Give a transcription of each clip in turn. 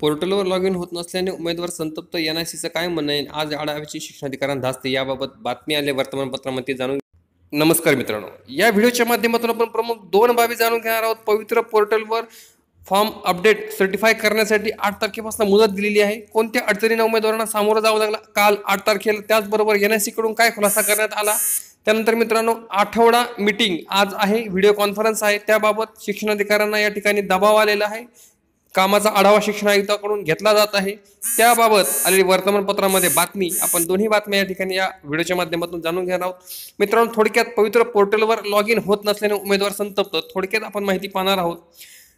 पोर्टलवर log in होत नसल्याने उमेदवार संतप्त. एनआयसीचं काय म्हणणं आहे? आज आढाव्याची शिक्षणाधिकाऱ्यांना धास्ती, याबाबत बातमी आली वर्तमानपत्रामध्ये. जाणून नमस्कार मित्रांनो, या व्हिडिओच्या माध्यमातून आपण प्रमुख 2 बाबी जाणून घेणार आहोत. पवित्र पोर्टलवर फॉर्म अपडेट सर्टिफाय करण्यासाठी 8 तारखेपासून मुदत दिलेली आहे. कोणत्या अडचणींना उमेदवारांना सामोरं जावं लागलं काल 8 तारखेला, त्याचबरोबर एनआयसी कडून काय खुलासा करण्यात आला. त्यानंतर मित्रांनो, आठवडा मीटिंग आज आहे, व्हिडिओ कॉन्फरन्स आहे, त्याबाबत शिक्षणाधिकाऱ्यांना या ठिकाणी दबाव आलेला आहे. कामाचा आढावा शिक्षण आयुक्तांकडून घेतला जात आहे. त्याबाबत आलेली वर्तमानपत्रामध्ये बातमी, आपण दोन्ही बातम्या या ठिकाणी या व्हिडिओच्या माध्यमातून जाणून घेणार आहोत. मित्रांनो, थोडक्यात पवित्र पोर्टलवर लॉग इन होत नसल्याने उमेदवार संतप्त, थोडक्यात आपण माहिती पाहणार आहोत.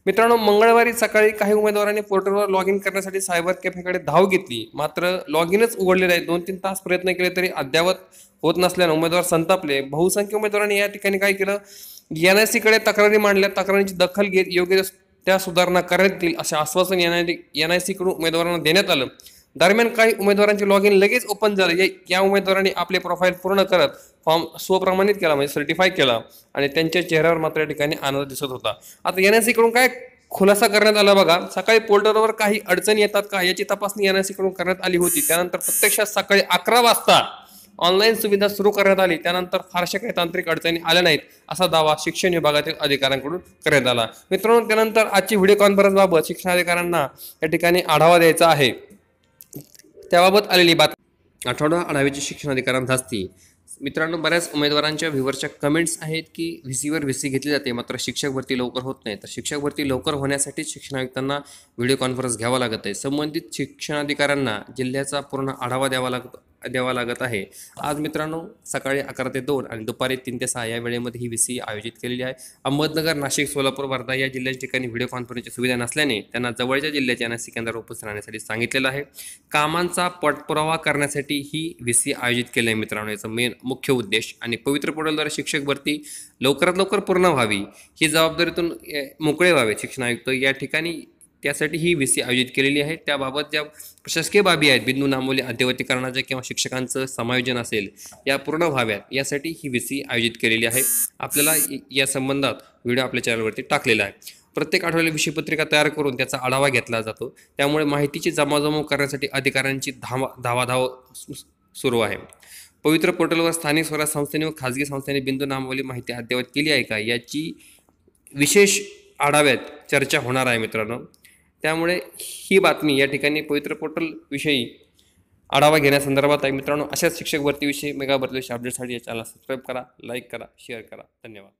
मित्रांनो, मंगळवारी सकाळी काही उमेदवारांनी पोर्टलवर लॉग इन करण्यासाठी सायबर कॅफेकडे धाव घेतली, मात्र लॉग इनच उघडलेलं आहे. 2-3 तास प्रयत्न केले तरी अद्यावत होत नसल्याने उमेदवार संतापले. बहुसंख्य उमेदवारांनी या ठिकाणी काय केलं, एनआयसी कडे तक्रारी मांडल्या. तक्रारींची दखल घेत योग्य त्या सुधारणा करण्यात येईल असे आश्वासन एनआयसी कडून उमेदवारांना देण्यात आलं. दरम्यान काही उमेदवारांचे लॉग इन लगेच ओपन झाले. या उमेदवारांनी आपले प्रोफाईल पूर्ण करत फॉर्म स्वप्रमाणित केला, म्हणजे सर्टिफाय केला, आणि त्यांच्या चेहऱ्यावर मात्र या ठिकाणी आनंद दिसत होता. आता एनआयसी कडून काय खुलासा करण्यात आला बघा. सकाळी पोर्टलवर काही अडचणी येतात का याची तपासणी एनआयसी कडून करण्यात आली होती. त्यानंतर प्रत्यक्षात सकाळी 11 वाजता ऑनलाईन सुविधा सुरू करण्यात आली. त्यानंतर फारशा काही तांत्रिक अडचणी आल्या नाहीत असा दावा शिक्षण विभागातील अधिकाऱ्यांकडून करण्यात आला. मित्रांनो, त्यानंतर आजची व्हिडिओ कॉन्फरन्स बाबत शिक्षणाधिकाऱ्यांना या ठिकाणी आढावा द्यायचा आहे. त्याबाबत आलेली बातमी. आठवडा आढाव्याची शिक्षणाधिकाऱ्यांना धास्ती. मित्रांनो, बऱ्याच उमेदवारांच्या व्ह्यूवरच्या कमेंट्स आहेत की व्हीसीवर व्हीसी घेतली जाते, मात्र शिक्षक भरती लवकर होत नाही. तर शिक्षक भरती लवकर होण्यासाठी शिक्षण आयुक्तांना व्हिडिओ कॉन्फरन्स घ्यावा लागत आहे. संबंधित शिक्षणाधिकाऱ्यांना जिल्ह्याचा पूर्ण आढावा द्यावा लागत आहे. आज मित्रांनो, सकाळी 11 ते 2 आणि दुपारी 3 ते 6 या वेळेमध्ये ही व्हीसी आयोजित केलेली आहे. अहमदनगर, नाशिक, सोलापूर, वर्धा या जिल्ह्यांच्या ठिकाणी व्हिडिओ कॉन्फरन्सची सुविधा नसल्याने त्यांना जवळच्या जिल्ह्याच्या एनआयसी केंद्रावर उपस्थित राहण्यासाठी सांगितलेलं आहे. कामांचा पाठपुरावा करण्यासाठी ही व्हीसी आयोजित केली आहे. मित्रांनो, याचा मुख्य उद्देश आणि पवित्र पोर्टलद्वारे शिक्षक भरती लवकरात लवकर पूर्ण व्हावी, ही जबाबदारीतून मोकळे व्हावे शिक्षण आयुक्त या ठिकाणी, त्यासाठी ही व्हीसी आयोजित केलेली आहे. त्याबाबत ज्या प्रशासकीय बाबी आहेत, बिंदू नामोली अद्ययावतीकरणाच्या किंवा शिक्षकांचं समायोजन असेल, या पूर्ण व्हाव्यात यासाठी ही व्हीसी आयोजित केलेली आहे. आपल्याला या संबंधात व्हिडिओ आपल्या चॅनलवरती टाकलेला आहे. प्रत्येक आठवड्याला विषयपत्रिका तयार करून त्याचा आढावा घेतला जातो. त्यामुळे माहितीची जमाजमा करण्यासाठी अधिकाऱ्यांची धावाधाव सुरू आहे. पवित्र पोर्टलवर स्थानिक स्वराज्य संस्थांनी व खाजगी संस्थांनी बिंदू नामावली माहिती अद्ययावत केली आहे का, याची विशेष आढाव्यात चर्चा होणार आहे मित्रांनो. त्यामुळे ही बातमी या ठिकाणी पवित्र पोर्टल विषयी आढावा घेण्यासंदर्भात आहे. मित्रांनो, अशाच शिक्षक भरतीविषयी, मेगा भरतीविषयी अपडेटसाठी या चॅनलला सबस्क्राईब करा, लाईक करा, शेअर करा. धन्यवाद.